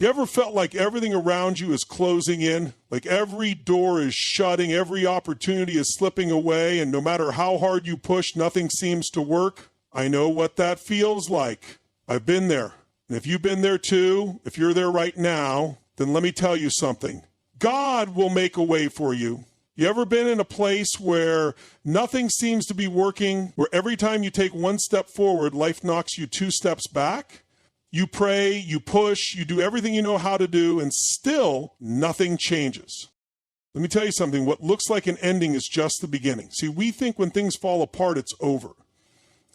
You ever felt like everything around you is closing in? Like every door is shutting, every opportunity is slipping away, and no matter how hard you push, nothing seems to work? I know what that feels like. I've been there. And if you've been there too, if you're there right now, then let me tell you something. God will make a way for you. You ever been in a place where nothing seems to be working, where every time you take one step forward, life knocks you 2 steps back? You pray, you push, you do everything you know how to do, and still nothing changes. Let me tell you something. What looks like an ending is just the beginning. See, we think when things fall apart, it's over.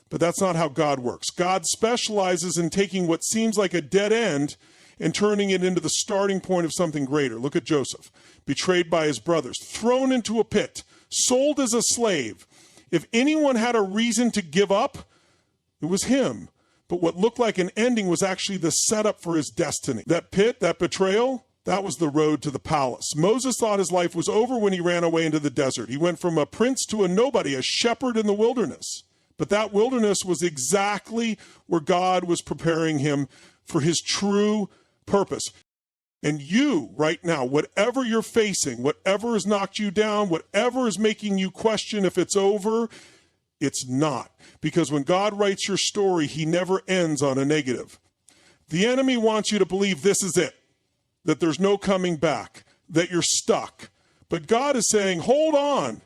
But that's not how God works. God specializes in taking what seems like a dead end and turning it into the starting point of something greater. Look at Joseph, betrayed by his brothers, thrown into a pit, sold as a slave. If anyone had a reason to give up, it was him. But what looked like an ending was actually the setup for his destiny. That pit, that betrayal, that was the road to the palace. Moses thought his life was over when he ran away into the desert. He went from a prince to a nobody, a shepherd in the wilderness. But that wilderness was exactly where God was preparing him for his true purpose. And you, right now, whatever you're facing, whatever has knocked you down, whatever is making you question if it's over, it's not. Because when God writes your story, he never ends on a negative. The enemy wants you to believe this is it, that there's no coming back, that you're stuck. But God is saying, hold on.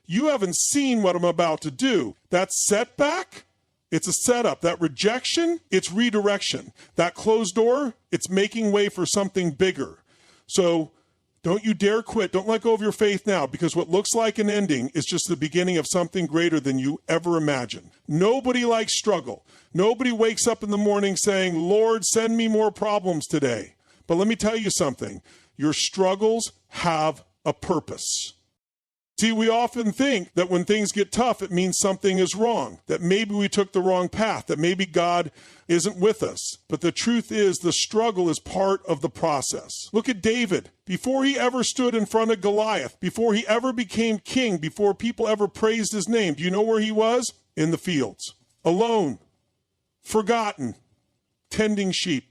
You haven't seen what I'm about to do. That setback, it's a setup. That rejection, it's redirection. That closed door, it's making way for something bigger. So don't you dare quit. Don't let go of your faith now, because what looks like an ending is just the beginning of something greater than you ever imagined. Nobody likes struggle. Nobody wakes up in the morning saying, Lord, send me more problems today. But let me tell you something. Your struggles have a purpose. See, we often think that when things get tough, it means something is wrong, that maybe we took the wrong path, that maybe God isn't with us. But the truth is, the struggle is part of the process. Look at David. Before he ever stood in front of Goliath, before he ever became king, before people ever praised his name, do you know where he was? In the fields, alone, forgotten, tending sheep,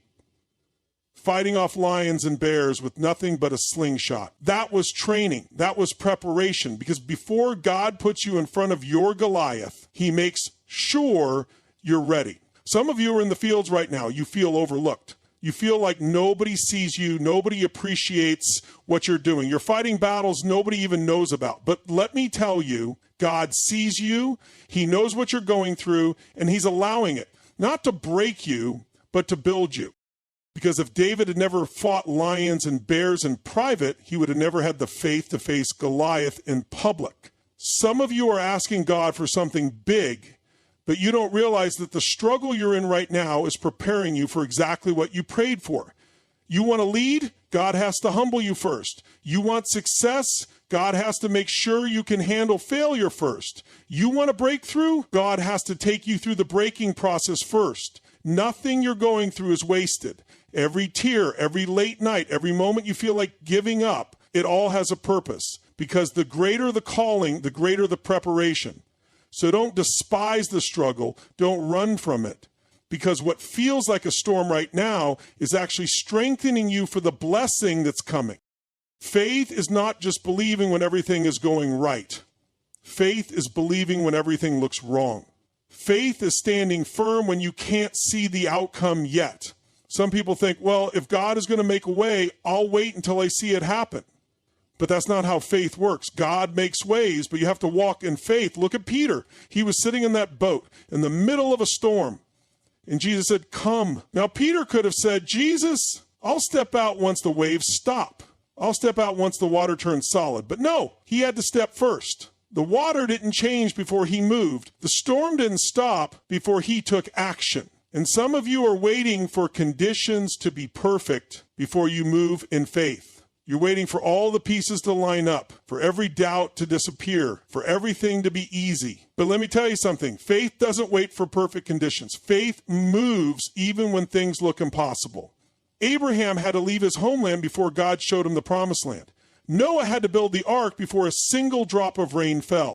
fighting off lions and bears with nothing but a slingshot. That was training. That was preparation. Because before God puts you in front of your Goliath, he makes sure you're ready. Some of you are in the fields right now. You feel overlooked. You feel like nobody sees you. Nobody appreciates what you're doing. You're fighting battles nobody even knows about. But let me tell you, God sees you. He knows what you're going through, and he's allowing it. Not to break you, but to build you. Because if David had never fought lions and bears in private, he would have never had the faith to face Goliath in public. Some of you are asking God for something big, but you don't realize that the struggle you're in right now is preparing you for exactly what you prayed for. You want to lead? God has to humble you first. You want success? God has to make sure you can handle failure first. You want a breakthrough? God has to take you through the breaking process first. Nothing you're going through is wasted. Every tear, every late night, every moment you feel like giving up, it all has a purpose. Because the greater the calling, the greater the preparation. So don't despise the struggle. Don't run from it. Because what feels like a storm right now is actually strengthening you for the blessing that's coming. Faith is not just believing when everything is going right. Faith is believing when everything looks wrong. Faith is standing firm when you can't see the outcome yet. Some people think, well, if God is going to make a way, I'll wait until I see it happen. But that's not how faith works. God makes ways, but you have to walk in faith. Look at Peter. He was sitting in that boat in the middle of a storm. And Jesus said, come. Now, Peter could have said, Jesus, I'll step out once the waves stop. I'll step out once the water turns solid. But no, he had to step first. The water didn't change before he moved. The storm didn't stop before he took action. And some of you are waiting for conditions to be perfect before you move in faith. You're waiting for all the pieces to line up, for every doubt to disappear, for everything to be easy. But let me tell you something. Faith doesn't wait for perfect conditions. Faith moves even when things look impossible. Abraham had to leave his homeland before God showed him the promised land. Noah had to build the ark before a single drop of rain fell.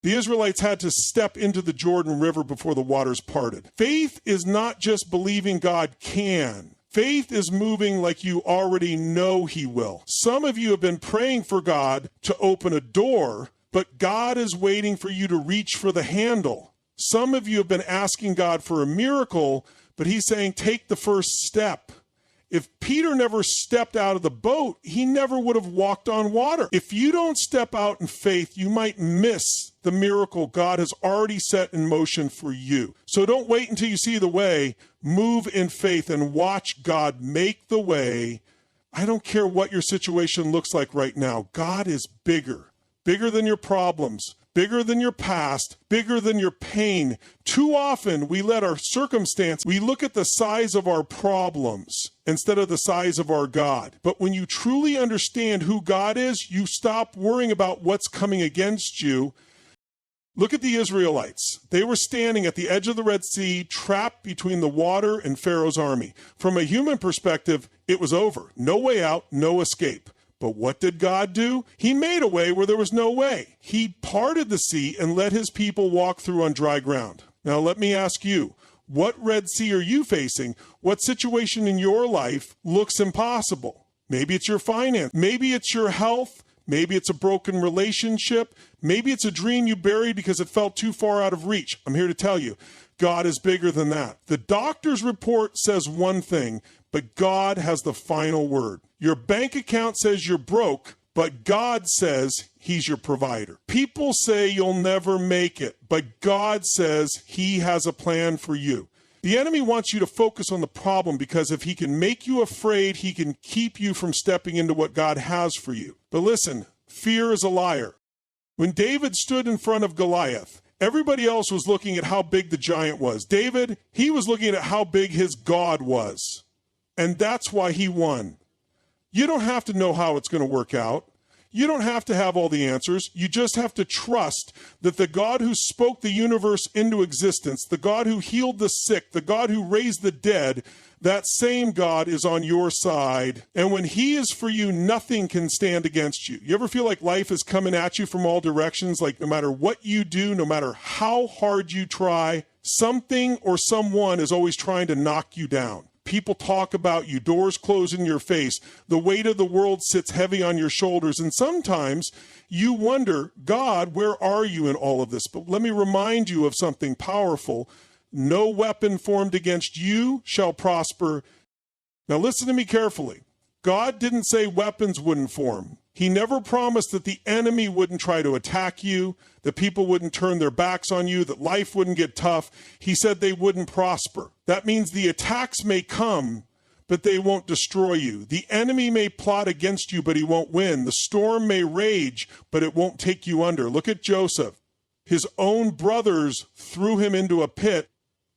The Israelites had to step into the Jordan River before the waters parted. Faith is not just believing God can. Faith is moving like you already know he will. Some of you have been praying for God to open a door, but God is waiting for you to reach for the handle. Some of you have been asking God for a miracle, but he's saying, take the first step. If Peter never stepped out of the boat, he never would have walked on water. If you don't step out in faith, you might miss the miracle God has already set in motion for you. So don't wait until you see the way. Move in faith and watch God make the way. I don't care what your situation looks like right now. God is bigger than your problems, bigger than your past, bigger than your pain. Too often we let our circumstance, we look at the size of our problems instead of the size of our God. But when you truly understand who God is, you stop worrying about what's coming against you. Look at the Israelites. They were standing at the edge of the Red Sea, trapped between the water and Pharaoh's army. From a human perspective, it was over. No way out, no escape. But what did God do? He made a way where there was no way. He parted the sea and let his people walk through on dry ground. Now let me ask you, what Red Sea are you facing? What situation in your life looks impossible? Maybe it's your finance. Maybe it's your health. Maybe it's a broken relationship. Maybe it's a dream you buried because it felt too far out of reach. I'm here to tell you, God is bigger than that. The doctor's report says one thing, but God has the final word. Your bank account says you're broke, but God says he's your provider. People say you'll never make it, but God says he has a plan for you. The enemy wants you to focus on the problem because if he can make you afraid, he can keep you from stepping into what God has for you. But listen, fear is a liar. When David stood in front of Goliath, everybody else was looking at how big the giant was. David, he was looking at how big his God was. And that's why he won. You don't have to know how it's going to work out. You don't have to have all the answers. You just have to trust that the God who spoke the universe into existence, the God who healed the sick, the God who raised the dead, that same God is on your side. And when he is for you, nothing can stand against you. You ever feel like life is coming at you from all directions? Like no matter what you do, no matter how hard you try, something or someone is always trying to knock you down. People talk about you, doors close in your face, the weight of the world sits heavy on your shoulders, and sometimes you wonder, God, where are you in all of this? But let me remind you of something powerful. No weapon formed against you shall prosper. Now listen to me carefully. God didn't say weapons wouldn't form. He never promised that the enemy wouldn't try to attack you, that people wouldn't turn their backs on you, that life wouldn't get tough. He said they wouldn't prosper. That means the attacks may come, but they won't destroy you. The enemy may plot against you, but he won't win. The storm may rage, but it won't take you under. Look at Joseph. His own brothers threw him into a pit,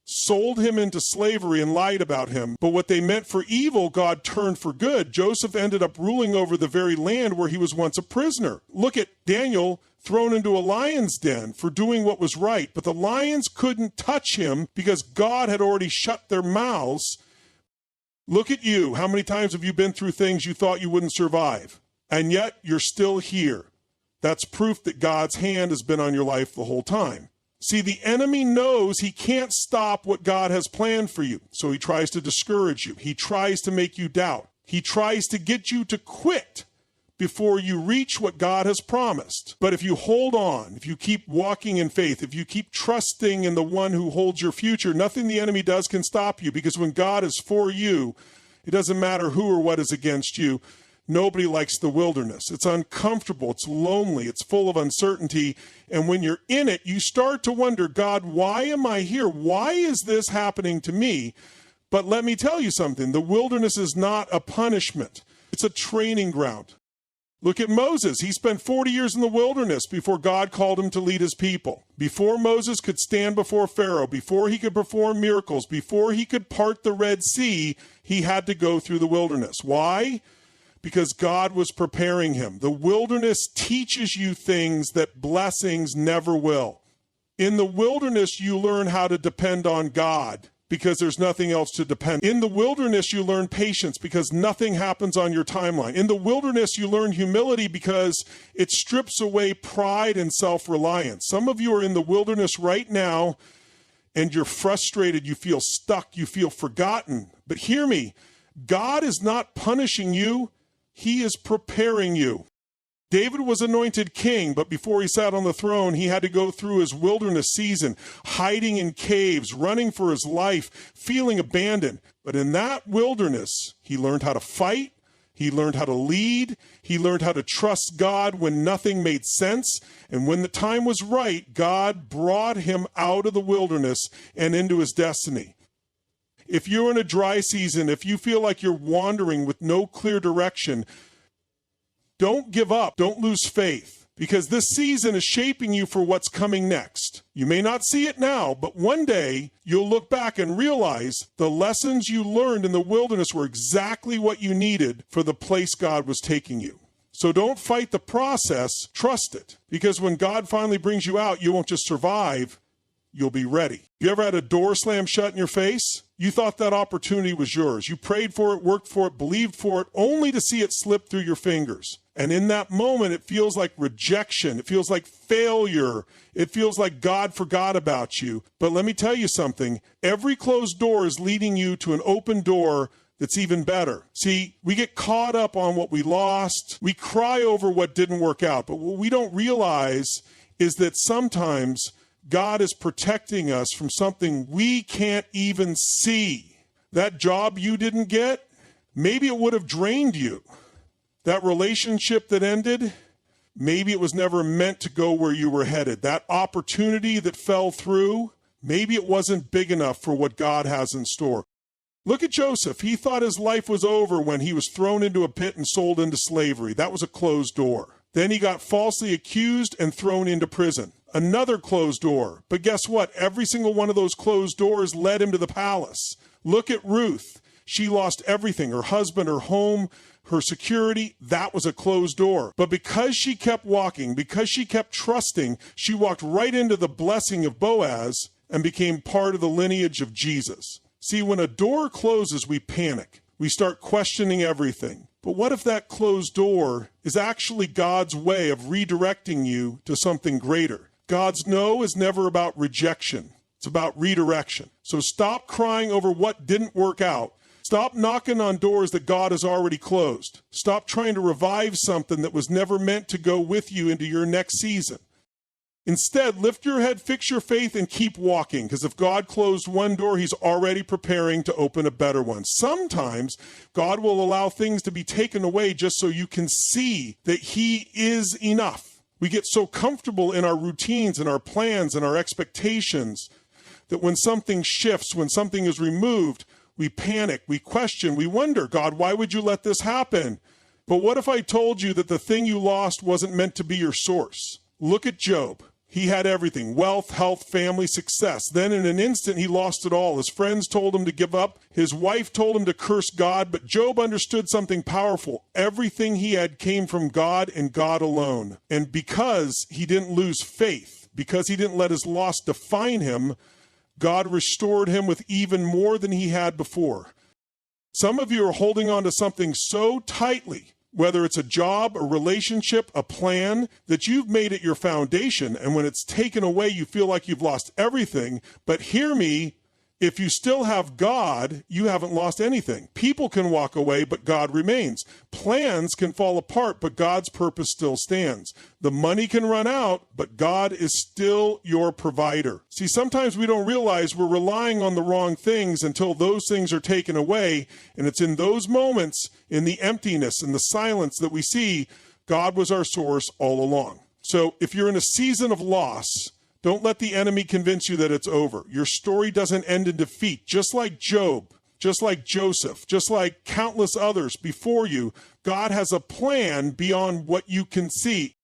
sold him into slavery and lied about him. But what they meant for evil, God turned for good. Joseph ended up ruling over the very land where he was once a prisoner. Look at Daniel thrown into a lion's den for doing what was right. But the lions couldn't touch him because God had already shut their mouths. Look at you. How many times have you been through things you thought you wouldn't survive? And yet you're still here. That's proof that God's hand has been on your life the whole time. See, the enemy knows he can't stop what God has planned for you. So he tries to discourage you. He tries to make you doubt. He tries to get you to quit before you reach what God has promised. But if you hold on, if you keep walking in faith, if you keep trusting in the one who holds your future, nothing the enemy does can stop you, because when God is for you, it doesn't matter who or what is against you. Nobody likes the wilderness. It's uncomfortable. It's lonely. It's full of uncertainty. And when you're in it, you start to wonder, God, why am I here? Why is this happening to me? But let me tell you something. The wilderness is not a punishment. It's a training ground. Look at Moses. He spent 40 years in the wilderness before God called him to lead his people. Before Moses could stand before Pharaoh, before he could perform miracles, before he could part the Red Sea, he had to go through the wilderness. Why? Because God was preparing him. The wilderness teaches you things that blessings never will. In the wilderness, you learn how to depend on God because there's nothing else to depend. In the wilderness, you learn patience because nothing happens on your timeline. In the wilderness, you learn humility because it strips away pride and self-reliance. Some of you are in the wilderness right now and you're frustrated, you feel stuck, you feel forgotten. But hear me. God is not punishing you. He is preparing you. David was anointed king, but before he sat on the throne, he had to go through his wilderness season, hiding in caves, running for his life, feeling abandoned. But in that wilderness, he learned how to fight. He learned how to lead. He learned how to trust God when nothing made sense. And when the time was right, God brought him out of the wilderness and into his destiny. If you're in a dry season, if you feel like you're wandering with no clear direction, don't give up. Don't lose faith, because this season is shaping you for what's coming next. You may not see it now, but one day you'll look back and realize the lessons you learned in the wilderness were exactly what you needed for the place God was taking you. So don't fight the process, trust it, because when God finally brings you out, you won't just survive, you'll be ready. You ever had a door slam shut in your face? You thought that opportunity was yours. You prayed for it, worked for it, believed for it, only to see it slip through your fingers. And in that moment, it feels like rejection. It feels like failure. It feels like God forgot about you. But let me tell you something. Every closed door is leading you to an open door that's even better. See, we get caught up on what we lost. We cry over what didn't work out. But what we don't realize is that sometimes God is protecting us from something we can't even see. That job you didn't get, maybe it would have drained you. That relationship that ended, maybe it was never meant to go where you were headed. That opportunity that fell through, maybe it wasn't big enough for what God has in store. Look at Joseph. He thought his life was over when he was thrown into a pit and sold into slavery. That was a closed door. Then he got falsely accused and thrown into prison. Another closed door. But guess what? Every single one of those closed doors led him to the palace. Look at Ruth. She lost everything, her husband, her home, her security. That was a closed door. But because she kept walking, because she kept trusting, she walked right into the blessing of Boaz and became part of the lineage of Jesus. See, when a door closes, we panic. We start questioning everything. But what if that closed door is actually God's way of redirecting you to something greater? God's no is never about rejection. It's about redirection. So stop crying over what didn't work out. Stop knocking on doors that God has already closed. Stop trying to revive something that was never meant to go with you into your next season. Instead, lift your head, fix your faith, and keep walking, because if God closed one door, he's already preparing to open a better one. Sometimes God will allow things to be taken away just so you can see that he is enough. We get so comfortable in our routines and our plans and our expectations that when something shifts, when something is removed, we panic, we question, we wonder, God, why would you let this happen? But what if I told you that the thing you lost wasn't meant to be your source? Look at Job. He had everything: wealth, health, family, success. Then in an instant, he lost it all. His friends told him to give up. His wife told him to curse God. But Job understood something powerful. Everything he had came from God and God alone. And because he didn't lose faith, because he didn't let his loss define him, God restored him with even more than he had before. Some of you are holding on to something so tightly, whether it's a job, a relationship, a plan, that you've made it your foundation. And when it's taken away, you feel like you've lost everything. But hear me, if you still have God, you haven't lost anything. People can walk away, but God remains. Plans can fall apart, but God's purpose still stands. The money can run out, but God is still your provider. See, sometimes we don't realize we're relying on the wrong things until those things are taken away. And it's in those moments, in the emptiness and the silence, that we see God was our source all along. So if you're in a season of loss, don't let the enemy convince you that it's over. Your story doesn't end in defeat. Just like Job, just like Joseph, just like countless others before you, God has a plan beyond what you can see.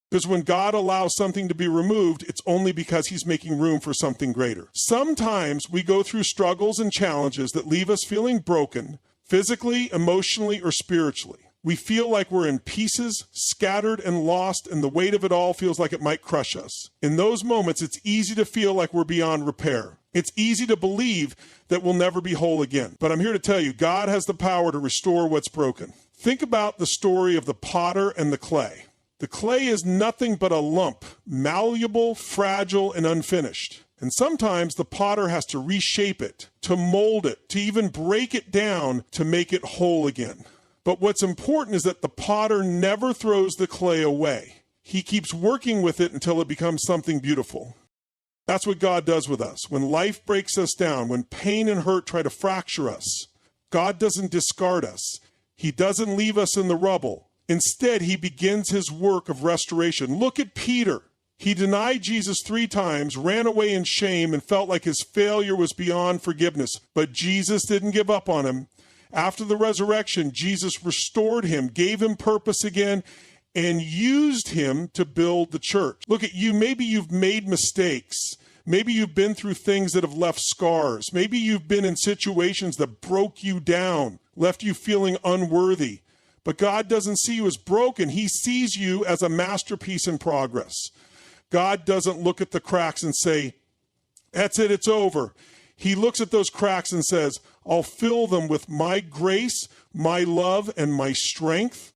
Because when God allows something to be removed, it's only because he's making room for something greater. Sometimes we go through struggles and challenges that leave us feeling broken, physically, emotionally, or spiritually. We feel like we're in pieces, scattered and lost, and the weight of it all feels like it might crush us. In those moments, it's easy to feel like we're beyond repair. It's easy to believe that we'll never be whole again. But I'm here to tell you, God has the power to restore what's broken. Think about the story of the potter and the clay. The clay is nothing but a lump, malleable, fragile, and unfinished. And sometimes the potter has to reshape it, to mold it, to even break it down to make it whole again. But what's important is that the potter never throws the clay away. He keeps working with it until it becomes something beautiful. That's what God does with us. When life breaks us down, when pain and hurt try to fracture us, God doesn't discard us. He doesn't leave us in the rubble. Instead, he begins his work of restoration. Look at Peter. He denied Jesus 3 times, ran away in shame, and felt like his failure was beyond forgiveness. But Jesus didn't give up on him. After the resurrection, Jesus restored him, gave him purpose again, and used him to build the church. Look at you. Maybe you've made mistakes. Maybe you've been through things that have left scars. Maybe you've been in situations that broke you down, left you feeling unworthy. But God doesn't see you as broken. He sees you as a masterpiece in progress. God doesn't look at the cracks and say, that's it, it's over. He looks at those cracks and says, I'll fill them with my grace, my love, and my strength.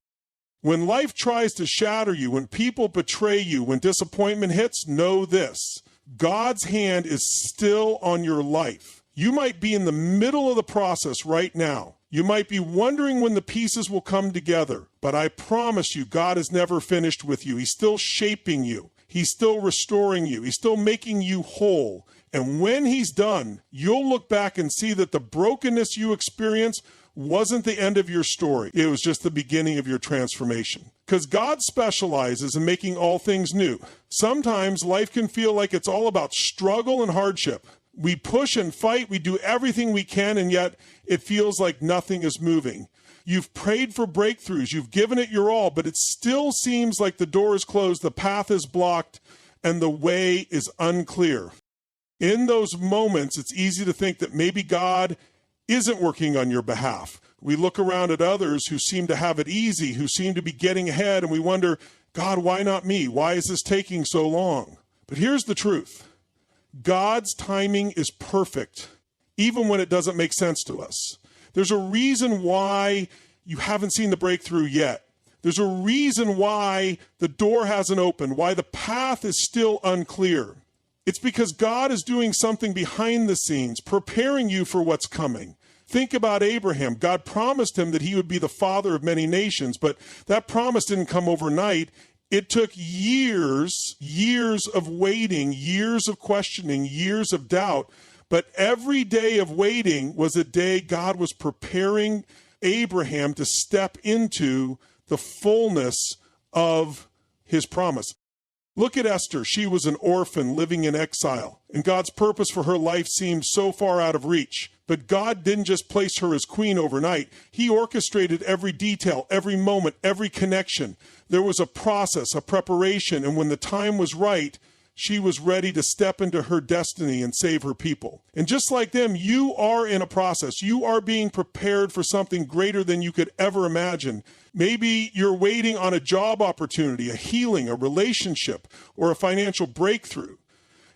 When life tries to shatter you, when people betray you, when disappointment hits, know this: God's hand is still on your life. You might be in the middle of the process right now. You might be wondering when the pieces will come together, but I promise you, God is never finished with you. He's still shaping you. He's still restoring you. He's still making you whole. And when he's done, you'll look back and see that the brokenness you experienced wasn't the end of your story. It was just the beginning of your transformation. Because God specializes in making all things new. Sometimes life can feel like it's all about struggle and hardship. We push and fight, we do everything we can, and yet it feels like nothing is moving. You've prayed for breakthroughs, you've given it your all, but it still seems like the door is closed, the path is blocked, and the way is unclear. In those moments, it's easy to think that maybe God isn't working on your behalf. We look around at others who seem to have it easy, who seem to be getting ahead, and we wonder, God, why not me? Why is this taking so long? But here's the truth. God's timing is perfect, even when it doesn't make sense to us. There's a reason why you haven't seen the breakthrough yet. There's a reason why the door hasn't opened, why the path is still unclear. It's because God is doing something behind the scenes, preparing you for what's coming. Think about Abraham. God promised him that he would be the father of many nations, but that promise didn't come overnight. It took years of waiting, years of questioning, years of doubt. But every day of waiting was a day God was preparing Abraham to step into the fullness of his promise. Look at Esther. She was an orphan living in exile, and God's purpose for her life seemed so far out of reach. But God didn't just place her as queen overnight. He orchestrated every detail, every moment, every connection. There was a process, a preparation, and when the time was right, she was ready to step into her destiny and save her people. And just like them, you are in a process. You are being prepared for something greater than you could ever imagine. Maybe you're waiting on a job opportunity, a healing, a relationship, or a financial breakthrough.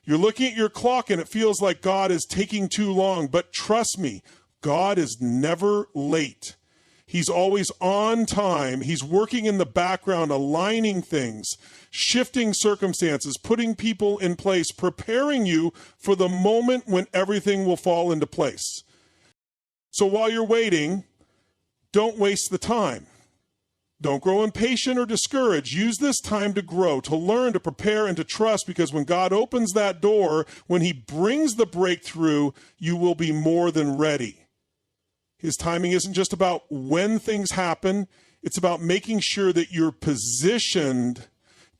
You're looking at your clock and it feels like God is taking too long, but trust me, God is never late. He's always on time. He's working in the background, aligning things, shifting circumstances, putting people in place, preparing you for the moment when everything will fall into place. So while you're waiting, don't waste the time. Don't grow impatient or discouraged. Use this time to grow, to learn, to prepare, and to trust, because when God opens that door, when he brings the breakthrough, you will be more than ready. His timing isn't just about when things happen. It's about making sure that you're positioned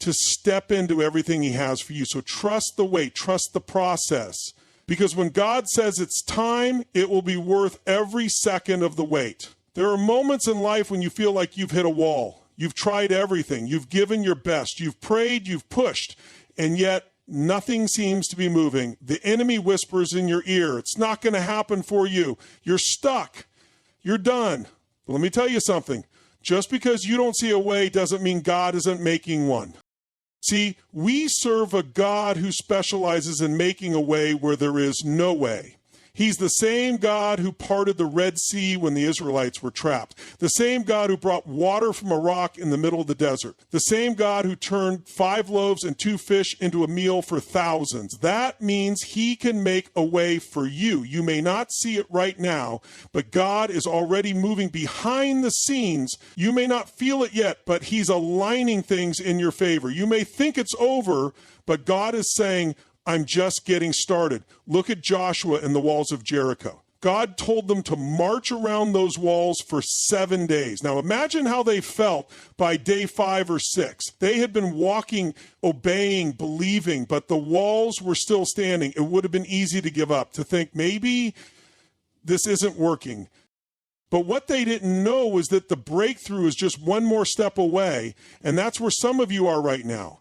to step into everything he has for you. So trust the wait, trust the process. Because when God says it's time, it will be worth every second of the wait. There are moments in life when you feel like you've hit a wall. You've tried everything. You've given your best. You've prayed. You've pushed. And yet nothing seems to be moving. The enemy whispers in your ear, it's not going to happen for you. You're stuck. You're done. But let me tell you something. Just because you don't see a way doesn't mean God isn't making one. See, we serve a God who specializes in making a way where there is no way. He's the same God who parted the Red Sea when the Israelites were trapped. The same God who brought water from a rock in the middle of the desert. The same God who turned 5 loaves and 2 fish into a meal for thousands. That means he can make a way for you. You may not see it right now, but God is already moving behind the scenes. You may not feel it yet, but he's aligning things in your favor. You may think it's over, but God is saying, I'm just getting started. Look at Joshua and the walls of Jericho. God told them to march around those walls for 7 days. Now imagine how they felt by day 5 or 6. They had been walking, obeying, believing, but the walls were still standing. It would have been easy to give up, to think maybe this isn't working. But what they didn't know was that the breakthrough is just one more step away, and that's where some of you are right now.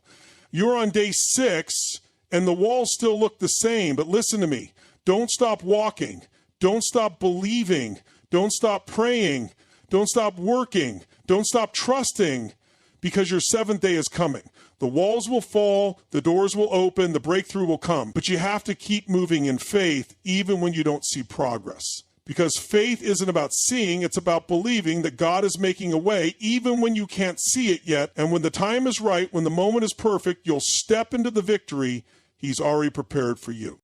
You're on day 6, and the walls still look the same, but listen to me. Don't stop walking. Don't stop believing. Don't stop praying. Don't stop working. Don't stop trusting, because your 7th day is coming. The walls will fall, the doors will open, the breakthrough will come. But you have to keep moving in faith, even when you don't see progress. Because faith isn't about seeing, it's about believing that God is making a way, even when you can't see it yet. And when the time is right, when the moment is perfect, you'll step into the victory he's already prepared for you.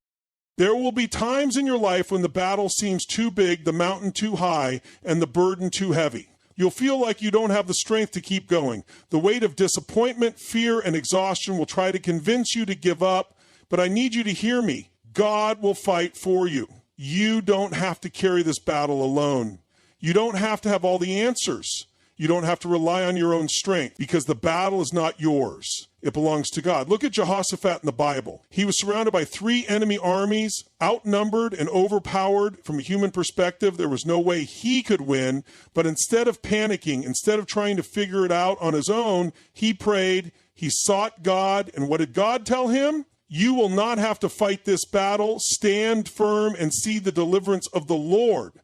There will be times in your life when the battle seems too big, the mountain too high, and the burden too heavy. You'll feel like you don't have the strength to keep going. The weight of disappointment, fear, and exhaustion will try to convince you to give up, but I need you to hear me. God will fight for you. You don't have to carry this battle alone. You don't have to have all the answers. You don't have to rely on your own strength, because the battle is not yours. It belongs to God. Look at Jehoshaphat in the Bible. He was surrounded by 3 enemy armies, outnumbered and overpowered. From a human perspective, there was no way he could win. But instead of panicking, instead of trying to figure it out on his own, he prayed, he sought God. And what did God tell him? You will not have to fight this battle. Stand firm and see the deliverance of the Lord.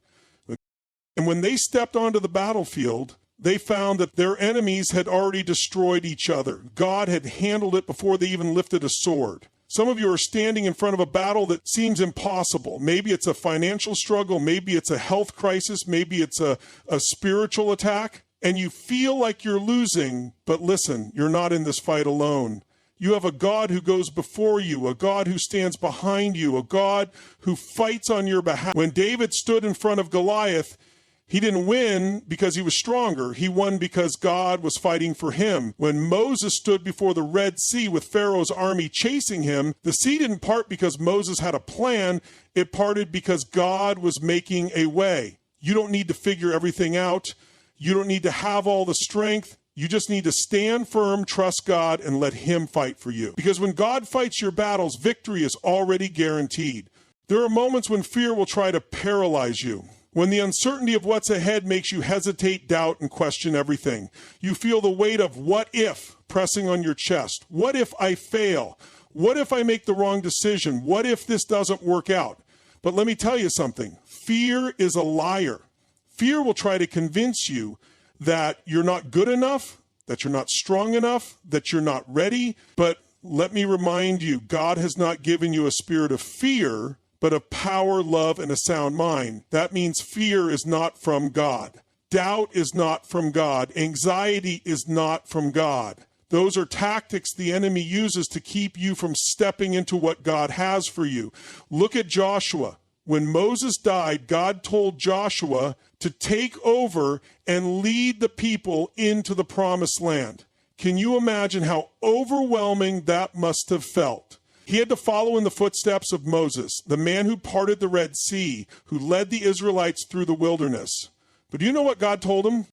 And when they stepped onto the battlefield, they found that their enemies had already destroyed each other. God had handled it before they even lifted a sword. Some of you are standing in front of a battle that seems impossible. Maybe it's a financial struggle. Maybe it's a health crisis. Maybe it's a spiritual attack. And you feel like you're losing, but listen, you're not in this fight alone. You have a God who goes before you, a God who stands behind you, a God who fights on your behalf. When David stood in front of Goliath, he didn't win because he was stronger. He won because God was fighting for him. When Moses stood before the Red Sea with Pharaoh's army chasing him, the sea didn't part because Moses had a plan. It parted because God was making a way. You don't need to figure everything out. You don't need to have all the strength. You just need to stand firm, trust God, and let him fight for you. Because when God fights your battles, victory is already guaranteed. There are moments when fear will try to paralyze you. When the uncertainty of what's ahead makes you hesitate, doubt, and question everything. You feel the weight of what if pressing on your chest. What if I fail? What if I make the wrong decision? What if this doesn't work out? But let me tell you something. Fear is a liar. Fear will try to convince you that you're not good enough, that you're not strong enough, that you're not ready. But let me remind you, God has not given you a spirit of fear, but of power, love, and a sound mind. That means fear is not from God. Doubt is not from God. Anxiety is not from God. Those are tactics the enemy uses to keep you from stepping into what God has for you. Look at Joshua. When Moses died, God told Joshua to take over and lead the people into the promised land. Can you imagine how overwhelming that must have felt? He had to follow in the footsteps of Moses, the man who parted the Red Sea, who led the Israelites through the wilderness. But do you know what God told him?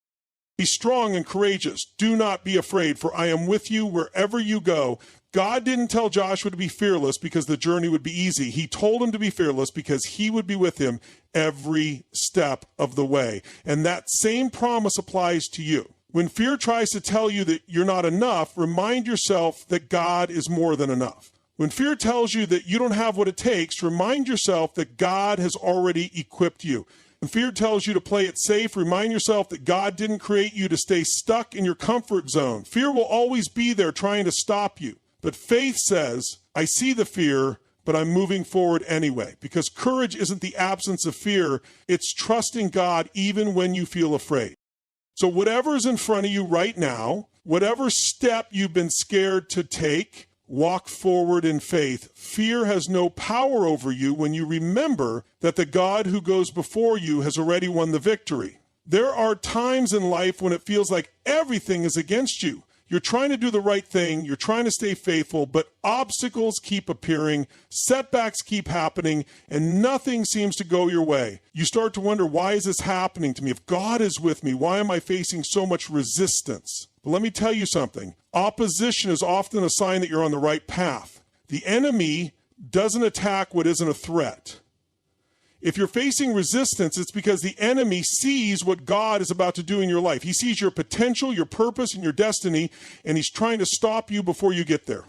Be strong and courageous. Do not be afraid, for I am with you wherever you go. God didn't tell Joshua to be fearless because the journey would be easy. He told him to be fearless because he would be with him every step of the way. And that same promise applies to you. When fear tries to tell you that you're not enough, remind yourself that God is more than enough. When fear tells you that you don't have what it takes, remind yourself that God has already equipped you. When fear tells you to play it safe, remind yourself that God didn't create you to stay stuck in your comfort zone. Fear will always be there trying to stop you. But faith says, I see the fear, but I'm moving forward anyway. Because courage isn't the absence of fear, it's trusting God even when you feel afraid. So whatever's in front of you right now, whatever step you've been scared to take, walk forward in faith. Fear has no power over you when you remember that the God who goes before you has already won the victory. There are times in life when it feels like everything is against you. You're trying to do the right thing, you're trying to stay faithful, but obstacles keep appearing, setbacks keep happening, and nothing seems to go your way. You start to wonder, why is this happening to me? If God is with me, why am I facing so much resistance? But let me tell you something. Opposition is often a sign that you're on the right path. The enemy doesn't attack what isn't a threat. If you're facing resistance, it's because the enemy sees what God is about to do in your life. He sees your potential, your purpose, and your destiny, and he's trying to stop you before you get there.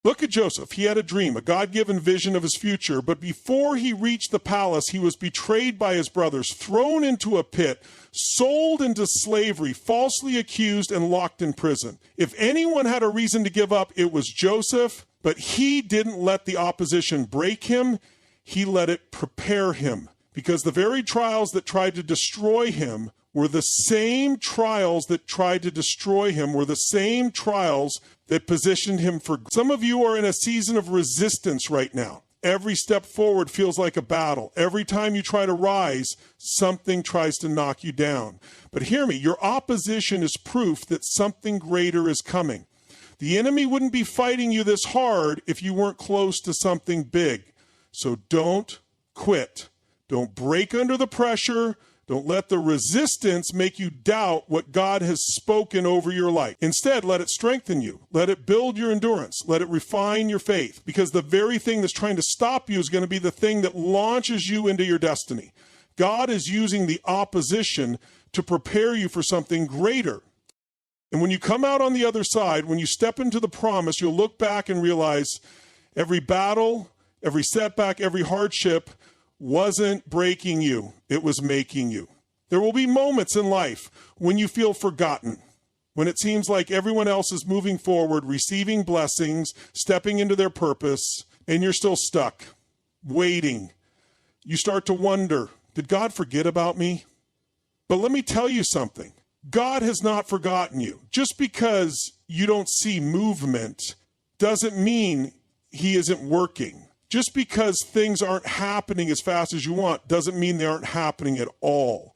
Look at Joseph. He had a dream, a God-given vision of his future, but before he reached the palace, he was betrayed by his brothers, thrown into a pit, sold into slavery, falsely accused, and locked in prison. If anyone had a reason to give up, it was Joseph, but he didn't let the opposition break him. He let it prepare him, because the very trials that tried to destroy him were the same trials that tried to destroy him, were the same trials that positioned him for. Some of you are in a season of resistance right now. Every step forward feels like a battle. Every time you try to rise, something tries to knock you down. But hear me, your opposition is proof that something greater is coming. The enemy wouldn't be fighting you this hard if you weren't close to something big. So don't quit. Don't break under the pressure. Don't let the resistance make you doubt what God has spoken over your life. Instead, let it strengthen you. Let it build your endurance. Let it refine your faith. Because the very thing that's trying to stop you is going to be the thing that launches you into your destiny. God is using the opposition to prepare you for something greater. And when you come out on the other side, when you step into the promise, you'll look back and realize every battle, every setback, every hardship wasn't breaking you. It was making you. There will be moments in life when you feel forgotten, when it seems like everyone else is moving forward, receiving blessings, stepping into their purpose, and you're still stuck, waiting. You start to wonder, did God forget about me? But let me tell you something. God has not forgotten you. Just because you don't see movement doesn't mean he isn't working. Just because things aren't happening as fast as you want doesn't mean they aren't happening at all.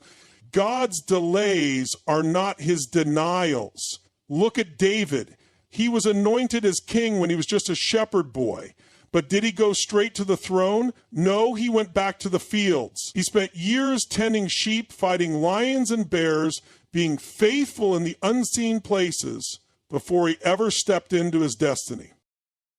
God's delays are not his denials. Look at David. He was anointed as king when he was just a shepherd boy. But did he go straight to the throne? No, he went back to the fields. He spent years tending sheep, fighting lions and bears, being faithful in the unseen places before he ever stepped into his destiny.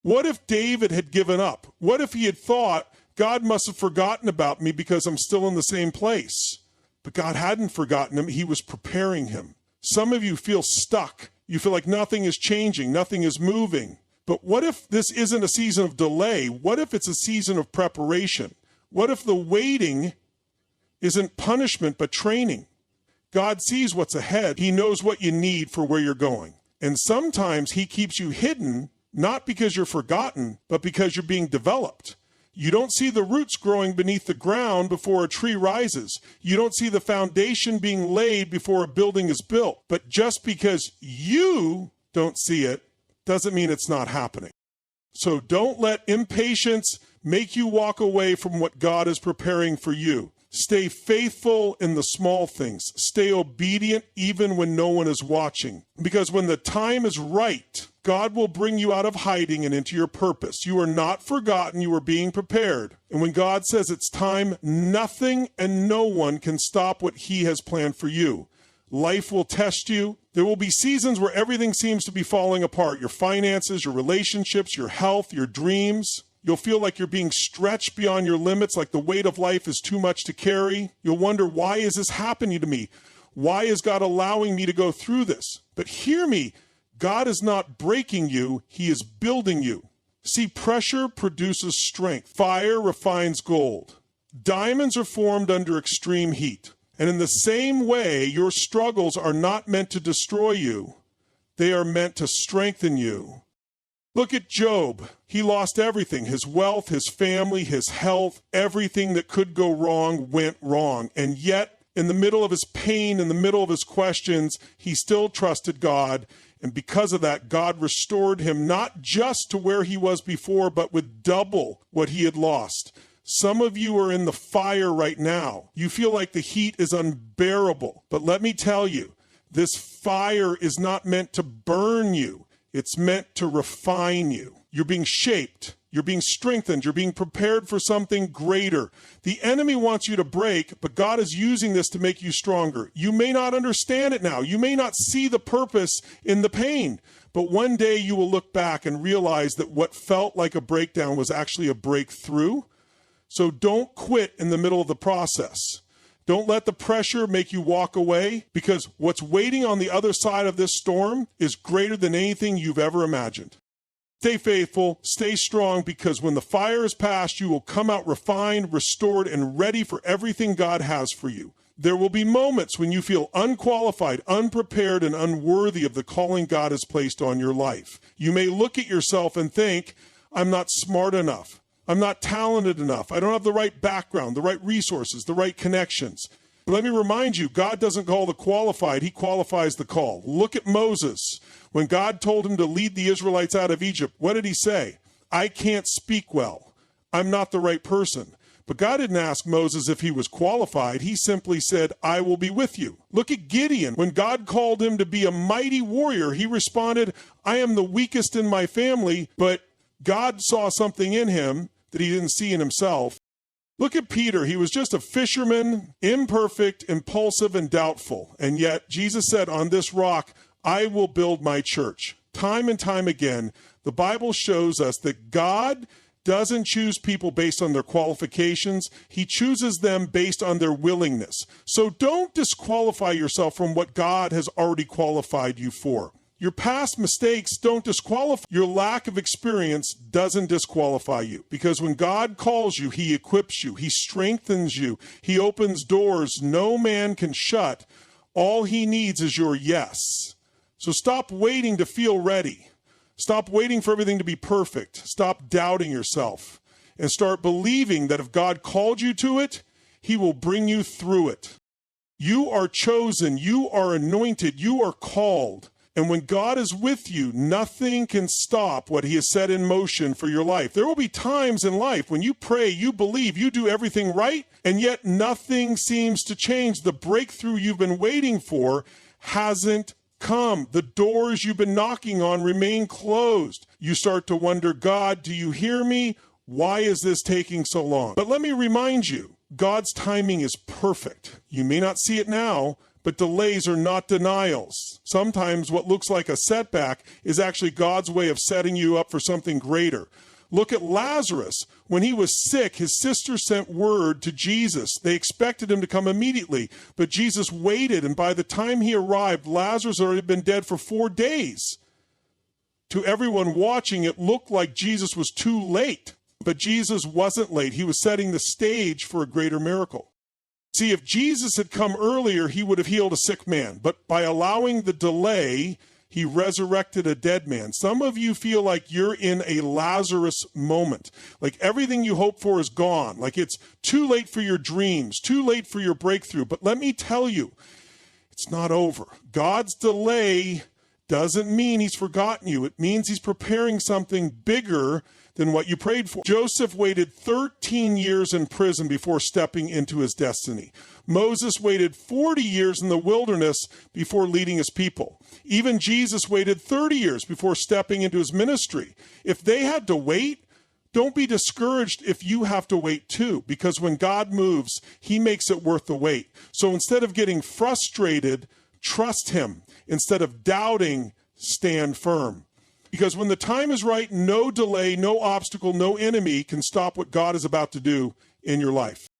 What if David had given up? What if he had thought, God must have forgotten about me because I'm still in the same place? But God hadn't forgotten him. He was preparing him. Some of you feel stuck. You feel like nothing is changing, nothing is moving. But what if this isn't a season of delay? What if it's a season of preparation? What if the waiting isn't punishment but training? God sees what's ahead. He knows what you need for where you're going. And sometimes he keeps you hidden, not because you're forgotten, but because you're being developed. You don't see the roots growing beneath the ground before a tree rises. You don't see the foundation being laid before a building is built. But just because you don't see it doesn't mean it's not happening. So don't let impatience make you walk away from what God is preparing for you. Stay faithful in the small things. Stay obedient even when no one is watching. Because when the time is right, God will bring you out of hiding and into your purpose. You are not forgotten. You are being prepared. And when God says it's time, nothing and no one can stop what he has planned for you. Life will test you. There will be seasons where everything seems to be falling apart. Your finances, your relationships, your health, your dreams. You'll feel like you're being stretched beyond your limits, like the weight of life is too much to carry. You'll wonder, why is this happening to me? Why is God allowing me to go through this? But hear me, God is not breaking you, he is building you. See, pressure produces strength. Fire refines gold. Diamonds are formed under extreme heat. And in the same way, your struggles are not meant to destroy you. They are meant to strengthen you Look at Job. He lost everything, his wealth, his family, his health, everything that could go wrong went wrong. And yet, in the middle of his pain, in the middle of his questions, he still trusted God. And because of that, God restored him not just to where he was before, but with double what he had lost. Some of you are in the fire right now. You feel like the heat is unbearable. But let me tell you, this fire is not meant to burn you. It's meant to refine you. You're being shaped. You're being strengthened. You're being prepared for something greater. The enemy wants you to break, but God is using this to make you stronger. You may not understand it now. You may not see the purpose in the pain, but one day you will look back and realize that what felt like a breakdown was actually a breakthrough. So don't quit in the middle of the process. Don't let the pressure make you walk away, because what's waiting on the other side of this storm is greater than anything you've ever imagined. Stay faithful, stay strong, because when the fire is past, you will come out refined, restored, and ready for everything God has for you. There will be moments when you feel unqualified, unprepared, and unworthy of the calling God has placed on your life. You may look at yourself and think, I'm not smart enough. I'm not talented enough. I don't have the right background, the right resources, the right connections. But let me remind you, God doesn't call the qualified, he qualifies the call. Look at Moses. When God told him to lead the Israelites out of Egypt, what did he say? I can't speak well. I'm not the right person. But God didn't ask Moses if he was qualified. He simply said, I will be with you. Look at Gideon. When God called him to be a mighty warrior, he responded, I am the weakest in my family, but God saw something in him that he didn't see in himself. Look at Peter. He was just a fisherman, imperfect, impulsive, and doubtful. And yet Jesus said, on this rock, I will build my church. Time and time again, the Bible shows us that God doesn't choose people based on their qualifications. He chooses them based on their willingness. So don't disqualify yourself from what God has already qualified you for. Your past mistakes don't disqualify. Your lack of experience doesn't disqualify you, because when God calls you, he equips you, he strengthens you, he opens doors no man can shut. All he needs is your yes. So stop waiting to feel ready. Stop waiting for everything to be perfect. Stop doubting yourself and start believing that if God called you to it, he will bring you through it. You are chosen. You are anointed. You are called. And when God is with you, nothing can stop what he has set in motion for your life. There will be times in life when you pray, you believe, you do everything right, and yet nothing seems to change. The breakthrough you've been waiting for hasn't come. The doors you've been knocking on remain closed. You start to wonder, God, do you hear me? Why is this taking so long? But let me remind you, God's timing is perfect. You may not see it now, but delays are not denials. Sometimes what looks like a setback is actually God's way of setting you up for something greater. Look at Lazarus. When he was sick, his sister sent word to Jesus. They expected him to come immediately, but Jesus waited, and by the time he arrived, Lazarus had already been dead for 4 days. To everyone watching, it looked like Jesus was too late, but Jesus wasn't late. He was setting the stage for a greater miracle. See, if Jesus had come earlier, he would have healed a sick man. But by allowing the delay, he resurrected a dead man. Some of you feel like you're in a Lazarus moment. Like everything you hope for is gone. Like it's too late for your dreams, too late for your breakthrough. But let me tell you, it's not over. God's delay doesn't mean he's forgotten you. It means he's preparing something bigger than what you prayed for. Joseph waited 13 years in prison before stepping into his destiny. Moses waited 40 years in the wilderness before leading his people. Even Jesus waited 30 years before stepping into his ministry. If they had to wait, don't be discouraged if you have to wait too, because when God moves, he makes it worth the wait. So instead of getting frustrated, trust him. Instead of doubting, stand firm. Because when the time is right, no delay, no obstacle, no enemy can stop what God is about to do in your life.